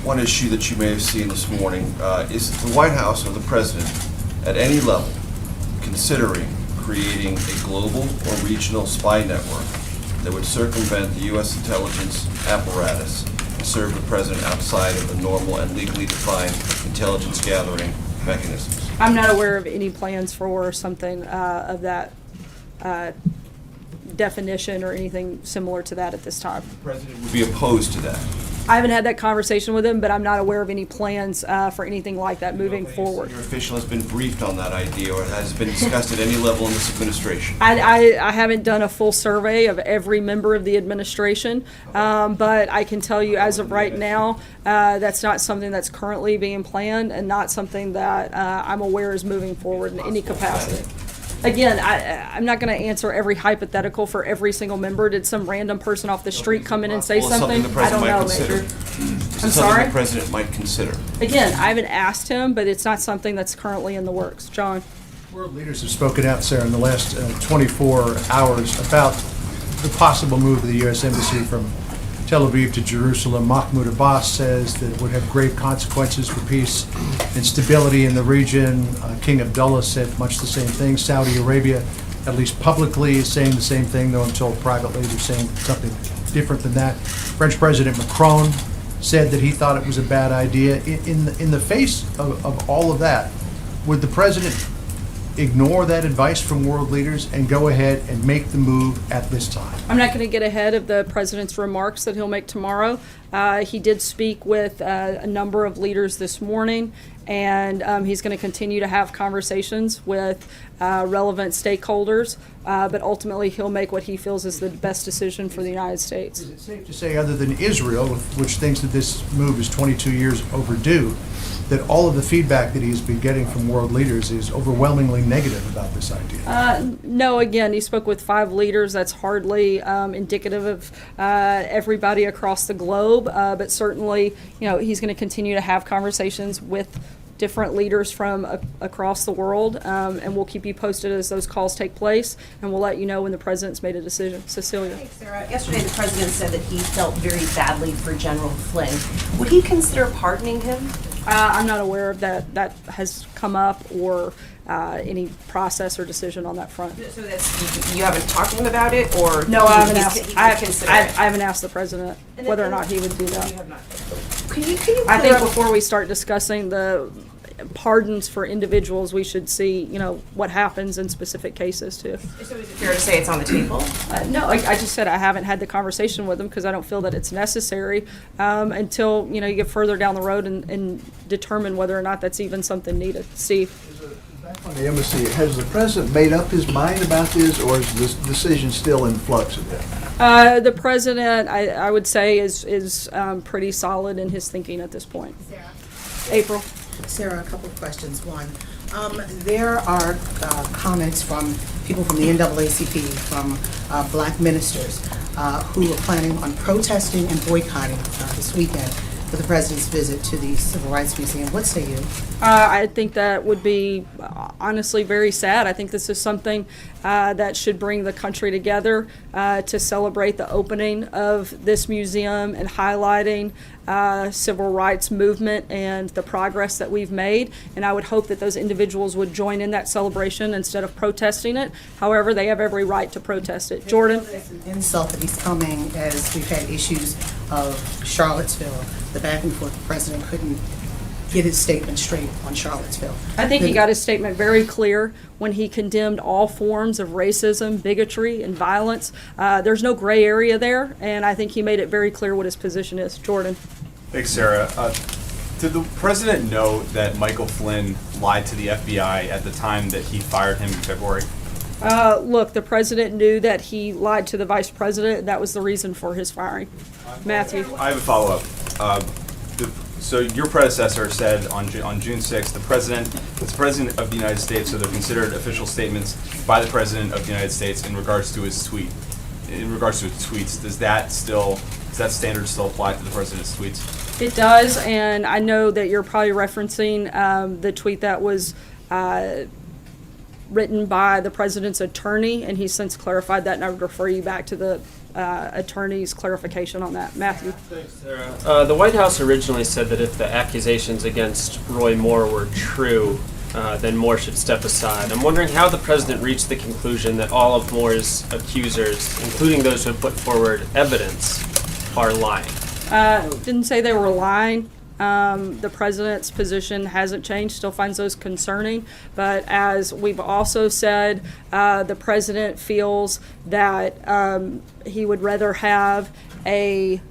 one issue that you may have seen this morning is the White House or the President at any level considering creating a global or regional spy network that would circumvent the U.S. intelligence apparatus and serve the President outside of the normal and legally defined intelligence gathering mechanisms? I'm not aware of any plans for something of that definition or anything similar to that at this time. The President would be opposed to that. I haven't had that conversation with him, but I'm not aware of any plans for anything like that moving forward. Your official has been briefed on that idea or has been discussed at any level in this administration? I haven't done a full survey of every member of the administration, but I can tell you as of right now, that's not something that's currently being planned and not something that I'm aware is moving forward in any capacity. Again, I'm not going to answer every hypothetical for every single member. Did some random person off the street come in and say something? I don't know, Major. I'm sorry? The President might consider. Again, I haven't asked him, but it's not something that's currently in the works. John? World leaders have spoken out, Sarah, in the last 24 hours about the possible move of the U.S. Embassy from Tel Aviv to Jerusalem. Mahmoud Abbas says that it would have grave consequences for peace and stability in the region. King Abdullah said much the same thing. Saudi Arabia, at least publicly, is saying the same thing, though I'm told privately they're saying something different than that. French President Macron said that he thought it was a bad idea. In the face of all of that, would the President ignore that advice from world leaders and go ahead and make the move at this time? I'm not going to get ahead of the President's remarks that he'll make tomorrow. He did speak with a number of leaders this morning, and he's going to continue to have conversations with relevant stakeholders, but ultimately he'll make what he feels is the best decision for the United States. Is it safe to say, other than Israel, which thinks that this move is 22 years overdue, that all of the feedback that he's been getting from world leaders is overwhelmingly negative about this idea? No, again, he spoke with 5 leaders. That's hardly indicative of everybody across the globe, but certainly, he's going to continue to have conversations with different leaders from across the world, and we'll keep you posted as those calls take place, and we'll let you know when the President's made a decision. Cecilia. Hey, Sarah. Yesterday, the President said that he felt very badly for General Flynn. Would he consider pardoning him? I'm not aware of that has come up or any process or decision on that front. So that's, you haven't talked to him about it, or No, I haven't asked. He I could consider I it? haven't asked the President whether or not he would do that. You have not. Can you I clear think up- before we start discussing the pardons for individuals, we should see, what happens in specific cases too. So is it fair to say it's on the table? No, I just said I haven't had the conversation with them because I don't feel that it's necessary until, you get further down the road and determine whether or not that's even something needed. Steve? Back on the embassy, has the President made up his mind about this, or is this decision still in flux a bit? The President, I would say, is pretty solid in his thinking at this point. Sarah. April? Sarah, a couple of questions. One, there are comments from people from the NAACP, from black ministers who are planning on protesting and boycotting this weekend for the President's visit to the Civil Rights Museum. What say you? I think that would be honestly very sad. I think this is something that should bring the country together to celebrate the opening of this museum and highlighting civil rights movement and the progress that we've made. And I would hope that those individuals would join in that celebration instead of protesting it. However, they have every right to protest it. Jordan? It's an insult that he's coming as we've had issues of Charlottesville, the back and forth. The President couldn't get his statement straight on Charlottesville. I think he got his statement very clear when he condemned all forms of racism, bigotry, and violence. There's no gray area there, and I think he made it very clear what his position is. Jordan. Thanks, Sarah. Did the President know that Michael Flynn lied to the FBI at the time that he fired him in February? Look, the President knew that he lied to the Vice President, and that was the reason for his firing. Matthew. I have a follow-up. So your predecessor said on June 6th, the President of the United States, so they're considered official statements by the President of the United States in regards to his tweet. In regards to his tweets, does that standard still apply to the President's tweets? It does, and I know that you're probably referencing the tweet that was written by the President's attorney, and he's since clarified that, and I would refer you back to the attorney's clarification on that. Matthew? Thanks, Sarah. The White House originally said that if the accusations against Roy Moore were true, then Moore should step aside. I'm wondering how the president reached the conclusion that all of Moore's accusers, including those who have put forward evidence, are lying. Didn't say they were lying. The president's position hasn't changed, still finds those concerning. But as we've also said, the president feels that he would rather have a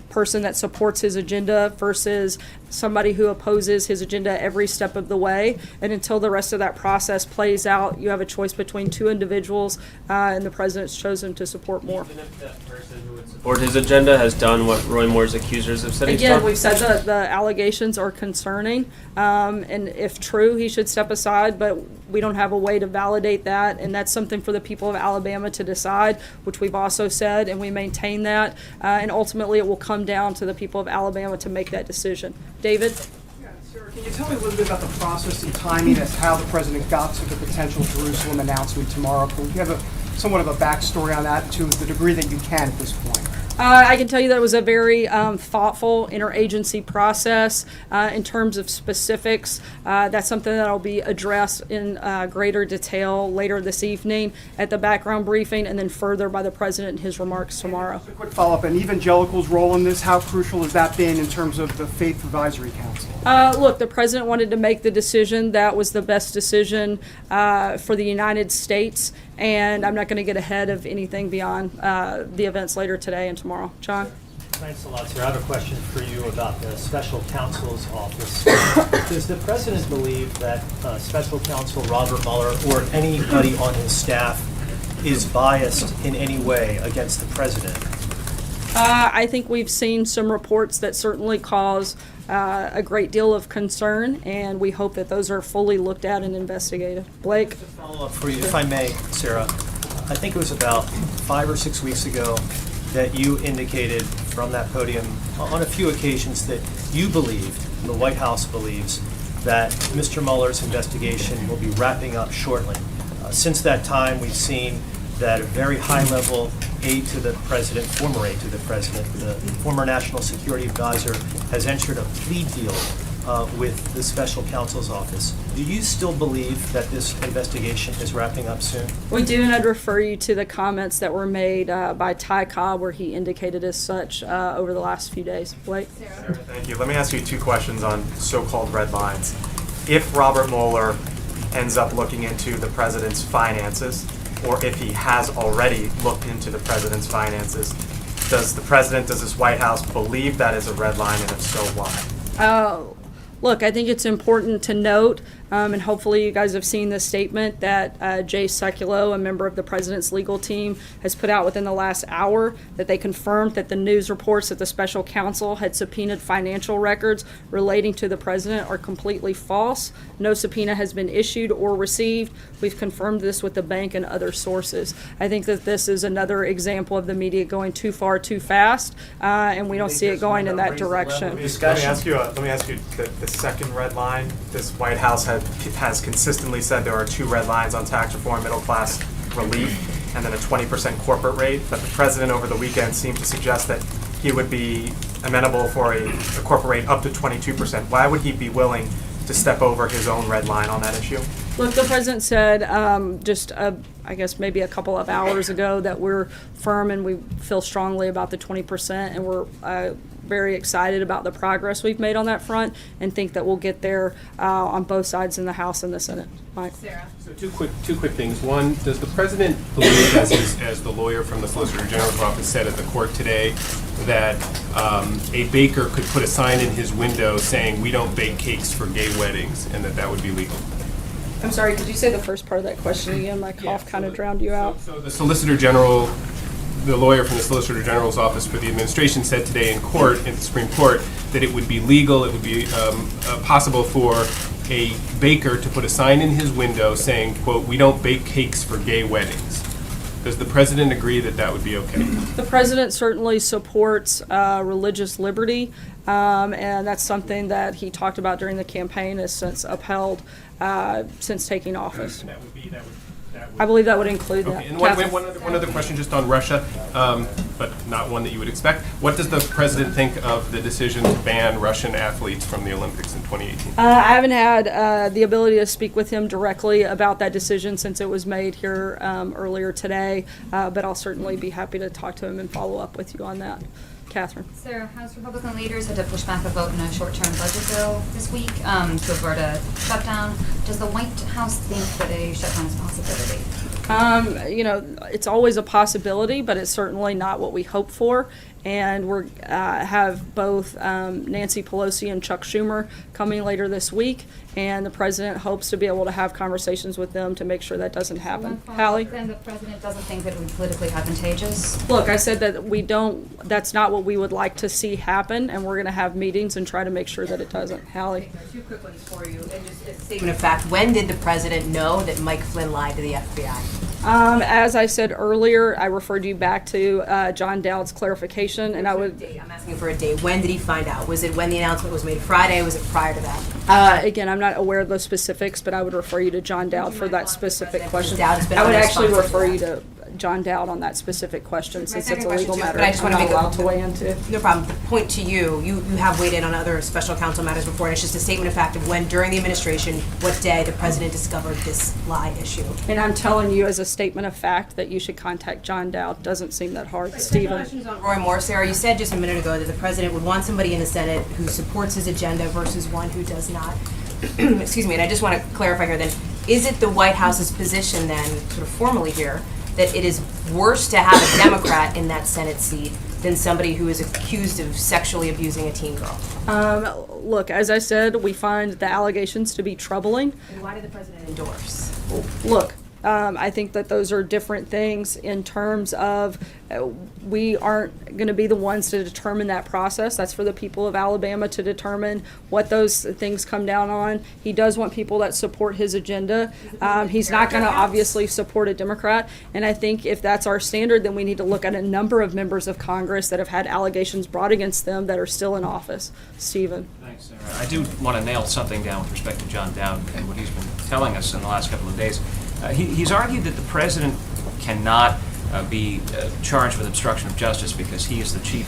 person that supports his agenda versus somebody who opposes his agenda every step of the way. And until the rest of that process plays out, you have a choice between two individuals, and the president's chosen to support Moore. Even if that person who would support his agenda has done what Roy Moore's accusers have said he's done? Again, we've said that the allegations are concerning, and if true, he should step aside, but we don't have a way to validate that, and that's something for the people of Alabama to decide, which we've also said, and we maintain that, and ultimately it will come down to the people of Alabama to make that decision. David? Yeah, Sarah, can you tell me a little bit about the process and timing as to how the president got to the potential Jerusalem announcement tomorrow? Can you have somewhat of a backstory on that to the degree that you can at this point? I can tell you that it was a very thoughtful interagency process. In terms of specifics, that's something that will be addressed in greater detail later this evening at the background briefing, and then further by the president in his remarks tomorrow. Just a quick follow-up, and evangelicals' role in this, how crucial has that been in terms of the Faith Advisory Council? Look, the president wanted to make the decision that was the best decision for the United States, and I'm not going to get ahead of anything beyond the events later today and tomorrow. John? Thanks a lot, sir. I have a question for you about the special counsel's office. Does the president believe that special counsel Robert Mueller or anybody on his staff is biased in any way against the president? I think we've seen some reports that certainly cause a great deal of concern, and we hope that those are fully looked at and investigated. Blake? Just a follow-up for you, if I may, Sarah. I think it was about 5 or 6 weeks ago that you indicated from that podium on a few occasions that you believed, the White House believes, that Mr. Mueller's investigation will be wrapping up shortly. Since that time, we've seen that a very high-level aide to the president, former aide to the president, the former national security advisor, has entered a plea deal with the special counsel's office. Do you still believe that this investigation is wrapping up soon? We do, and I'd refer you to the comments that were made by Ty Cobb, where he indicated as such over the last few days. Blake? Sarah, thank you. Let me ask you 2 questions on so-called red lines. If Robert Mueller ends up looking into the president's finances, or if he has already looked into the president's finances, does this White House believe that is a red line, and if so, why? Look, I think it's important to note, and hopefully you guys have seen this statement that Jay Sekulow, a member of the president's legal team, has put out within the last hour, that they confirmed that the news reports that the special counsel had subpoenaed financial records relating to the president are completely false. No subpoena has been issued or received. We've confirmed this with the bank and other sources. I think that this is another example of the media going too far too fast, and we don't see it going in that direction. Let me ask you the second red line. This White House has consistently said there are 2 red lines on tax reform, middle class relief, and then a 20% corporate rate. But the president over the weekend seemed to suggest that he would be amenable for a corporate rate up to 22%. Why would he be willing to step over his own red line on that issue? Look, the president said I guess maybe a couple of hours ago that we're firm and we feel strongly about the 20%, and we're very excited about the progress we've made on that front, and think that we'll get there on both sides in the House and the Senate. Mike? Sarah? So two quick things. One, does the president believe, as the lawyer from the Solicitor General's office said at the court today, that a baker could put a sign in his window saying, "We don't bake cakes for gay weddings," and that would be legal? I'm sorry, could you say the first part of that question again? My cough kind of drowned you out. So the Solicitor General, the lawyer from the Solicitor General's office for the administration said today in court, in the Supreme Court, that it would be legal, it would be possible for a baker to put a sign in his window saying, quote, "We don't bake cakes for gay weddings." Does the president agree that that would be okay? The president certainly supports religious liberty, and that's something that he talked about during the campaign, has since upheld since taking office. And I believe that would include that. Okay, and Catherine. one other question just on Russia, but not one that you would expect. What does the president think of the decision to ban Russian athletes from the Olympics in 2018? I haven't had the ability to speak with him directly about that decision since it was made here earlier today, but I'll certainly be happy to talk to him and follow up with you on that. Catherine. Sarah, House Republican leaders had to push back a vote in a short-term budget bill this week to avert a shutdown. Does the White House think that a shutdown is a possibility? You know, it's always a possibility, but it's certainly not what we hope for. And we're have both Nancy Pelosi and Chuck Schumer coming later this week, and the president hopes to be able to have conversations with them to make sure that doesn't happen. Hallie? Then the president doesn't think that it would be politically advantageous? Look, I said that we don't, that's not what we would like to see happen, and we're going to have meetings and try to make sure that it doesn't. Hallie? Two quick ones for you, and just a statement of fact. When did the president know that Mike Flynn lied to the FBI? As I said earlier, I referred you back to John Dowd's clarification, and I would. I'm asking for a date. When did he find out? Was it when the announcement was made Friday? Was it prior to that? Again, I'm not aware of those specifics, but I would refer you to John Dowd for that specific question. Dowd has been I would actually unresponsive refer to you to John Dowd on that specific question, since it's a second legal question, too, matter. but I just want to I'm make not allowed to weigh into. No problem. The point to you, you have weighed in on other special counsel matters before, and it's just a statement of fact of when, during the administration, what day the president discovered this lie issue. And I'm telling you as a statement of fact that you should contact John Dowd. Doesn't seem that hard. Stephen. Questions on Roy Moore. Sarah, you said just a minute ago that the president would want somebody in the Senate who supports his agenda versus one who does not. Excuse me, and I just want to clarify here then, is it the White House's position then, sort of formally here, that it is worse to have a Democrat in that Senate seat than somebody who is accused of sexually abusing a teen girl? Look, as I said, we find the allegations to be troubling. And why did the president endorse? Look, I think that those are different things in terms of we aren't going to be the ones to determine that process. That's for the people of Alabama to determine what those things come down on. He does want people that support his agenda. He's not going to obviously support a Democrat. And I think if that's our standard, then we need to look at a number of members of Congress that have had allegations brought against them that are still in office. Stephen. Thanks, Sarah. I do want to nail something down with respect to John Dowd and what he's been telling us in the last couple of days. He's argued that the president cannot be charged with obstruction of justice because he is the chief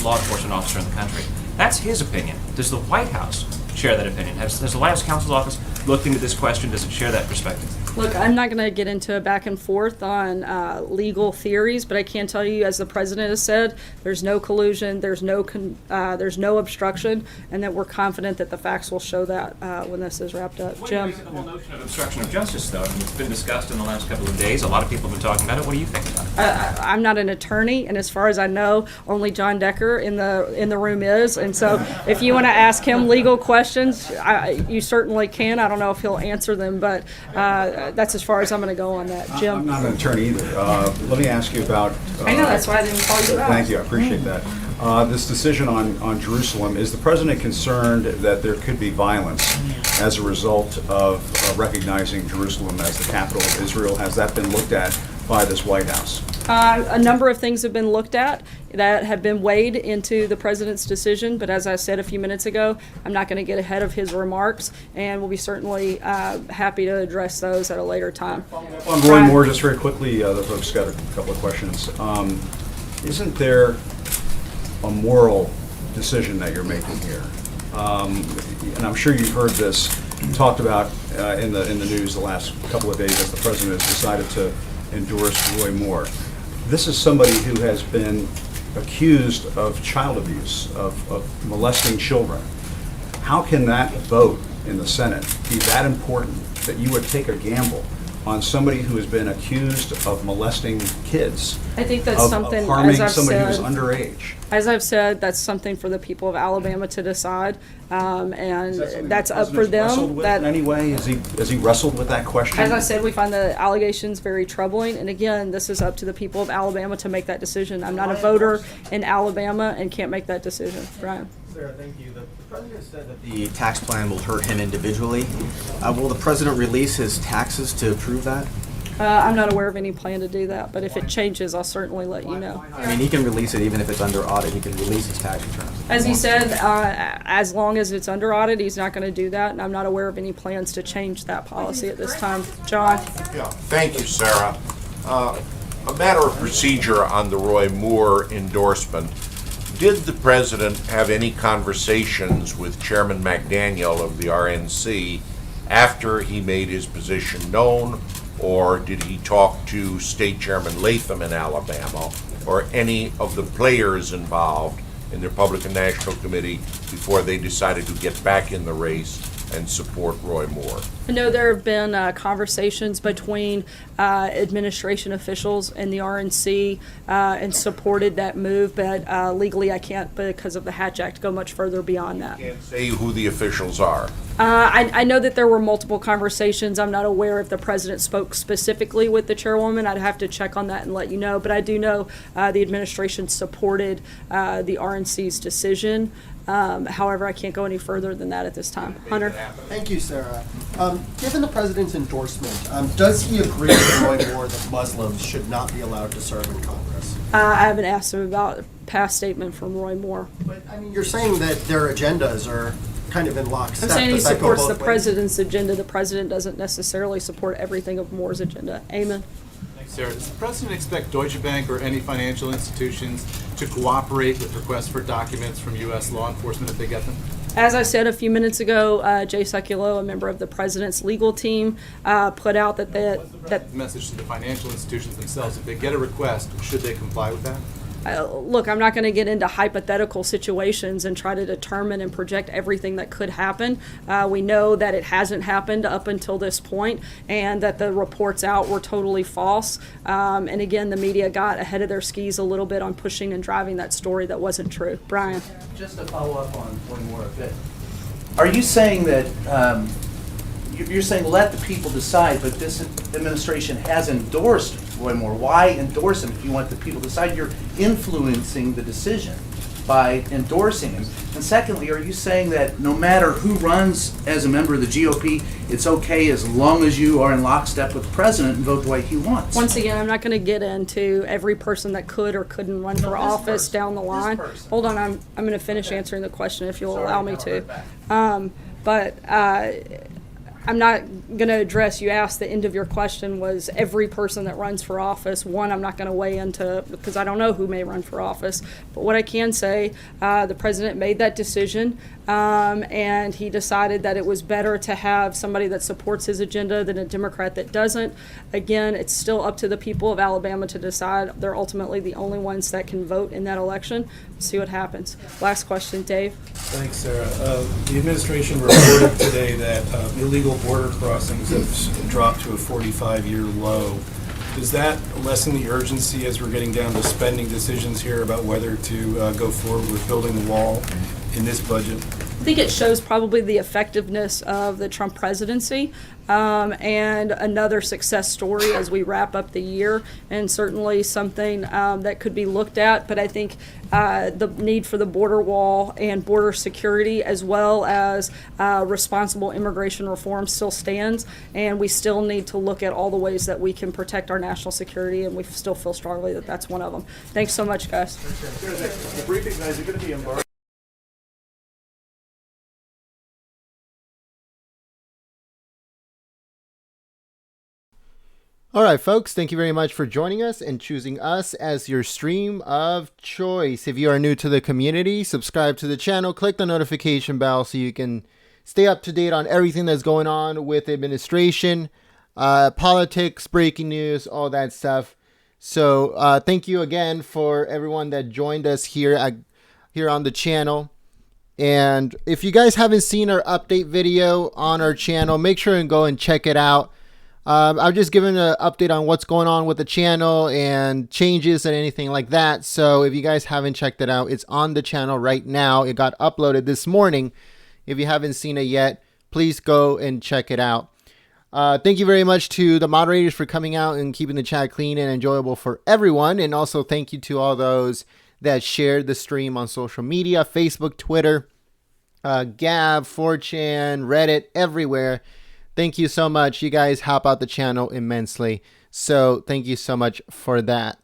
law enforcement officer in the country. That's his opinion. Does the White House share that opinion? Has the White House counsel's office looked into this question? Does it share that perspective? Look, I'm not going to get into a back and forth on legal theories, but I can tell you, as the president has said, there's no collusion, there's no obstruction, and that we're confident that the facts will show that when this is wrapped up. What do you Jim? think of the whole notion of obstruction of justice, though? I mean, it's been discussed in the last couple of days. A lot of people have been talking about it. What do you think about it? I'm not an attorney, and as far as I know, only John Decker in the room is. And so, if you want to ask him legal questions, you certainly can. I don't know if he'll answer them, but that's as far as I'm going to go on that. Jim. I'm not an attorney either. Let me ask you about. I know, that's why I didn't call you out. Thank you. I appreciate that. This decision on Jerusalem, is the president concerned that there could be violence as a result of recognizing Jerusalem as the capital of Israel? Has that been looked at by this White House? A number of things have been looked at that have been weighed into the president's decision, but as I said a few minutes ago, I'm not going to get ahead of his remarks, and we'll be certainly happy to address those at a later time. On Roy Moore, just very quickly, the folks got a couple of questions. Isn't there a moral decision that you're making here? And I'm sure you've heard this talked about in the news the last couple of days as the president has decided to endorse Roy Moore. This is somebody who has been accused of child abuse, of molesting children. How can that vote in the Senate be that important that you would take a gamble on somebody who has been accused of molesting kids? I think that's something, of harming as I've somebody said, who's underage. As I've said, that's something for the people of Alabama to decide, and that's up for them. That in any way, has he wrestled with that question? As I said, we find the allegations very troubling, and again, this is up to the people of Alabama to make that decision. I'm not a voter in Alabama and can't make that decision. Brian. Sarah, thank you. The president said that the tax plan will hurt him individually. Will the president release his taxes to prove that? I'm not aware of any plan to do that, but if it changes, I'll certainly let you know. I mean, he can release it even if it's under audit, he can release his tax returns. As he said, as long as it's under audit, he's not going to do that, and I'm not aware of any plans to change that policy at this time. John? Yeah, thank you, Sarah. A matter of procedure on the Roy Moore endorsement. Did the president have any conversations with Chairman McDaniel of the RNC after he made his position known, or did he talk to State Chairman Latham in Alabama or any of the players involved in the Republican National Committee before they decided to get back in the race and support Roy Moore? I know there have been conversations between administration officials and the RNC and supported that move, but legally I can't, because of the Hatch Act, go much further beyond that. Can't say who the officials are. I know that there were multiple conversations. I'm not aware if the president spoke specifically with the chairwoman. I'd have to check on that and let you know, but I do know the administration supported the RNC's decision. However, I can't go any further than that at this time. Hunter? Thank you, Sarah. Given the president's endorsement, does he agree with Roy Moore that Muslims should not be allowed to serve in Congress? I haven't asked him about a past statement from Roy Moore. But, I mean, you're saying that their agendas are kind of in lockstep. I'm saying he Does that go supports both the ways? president's agenda. The president doesn't necessarily support everything of Moore's agenda. Amen. Thanks, Sarah. Does the president expect Deutsche Bank or any financial institutions to cooperate with requests for documents from U.S. law enforcement if they get them? As I said a few minutes ago, Jay Sekulow, a member of the president's legal team, put out that Message to the financial institutions themselves, if they get a request, should they comply with that? Look, I'm not going to get into hypothetical situations and try to determine and project everything that could happen. We know that it hasn't happened up until this point, and that the reports out were totally false. And again, the media got ahead of their skis a little bit on pushing and driving that story that wasn't true. Brian? Just to follow up on one more a bit. Are you saying that, you're saying let the people decide, but this administration has endorsed Roy Moore? Why endorse him if you want the people to decide? You're influencing the decision by endorsing him. And secondly, are you saying that no matter who runs as a member of the GOP, it's okay as long as you are in lockstep with the president and vote the way he wants? Once again, I'm not going to get into every person that could or couldn't run for office down the line. Hold on, I'm going to finish answering the question if you'll allow me to. I'm not going to address, you asked, the end of your question was every person that runs for office. One, I'm not going to weigh into, because I don't know who may run for office. But what I can say, the president made that decision, and he decided that it was better to have somebody that supports his agenda than a Democrat that doesn't. Again, it's still up to the people of Alabama to decide. They're ultimately the only ones that can vote in that election. See what happens. Last question, Dave. Thanks, Sarah. The administration reported today that illegal border crossings have dropped to a 45-year low. Does that lessen the urgency as we're getting down to spending decisions here about whether to go forward with building the wall in this budget? I think it shows probably the effectiveness of the Trump presidency, and another success story as we wrap up the year, and certainly something that could be looked at. But I think the need for the border wall and border security, as well as responsible immigration reform, still stands, and we still need to look at all the ways that we can protect our national security, and we still feel strongly that that's one of them. Thanks so much, guys. The briefing guys are going to be embarked. All right, folks, thank you very much for joining us and choosing us as your stream of choice. If you are new to the community, subscribe to the channel, click the notification bell so you can stay up to date on everything that's going on with the administration, politics, breaking news, all that stuff. So thank you again for everyone that joined us here on the channel. And if you guys haven't seen our update video on our channel, make sure and go and check it out. I've just given an update on what's going on with the channel and changes and anything like that. So if you guys haven't checked it out, it's on the channel right now. It got uploaded this morning. If you haven't seen it yet, please go and check it out. Thank you very much to the moderators for coming out and keeping the chat clean and enjoyable for everyone. And also thank you to all those that shared the stream on social media, Facebook, Twitter, Gab, 4chan, Reddit, everywhere. Thank you so much. You guys help out the channel immensely. So thank you so much for that.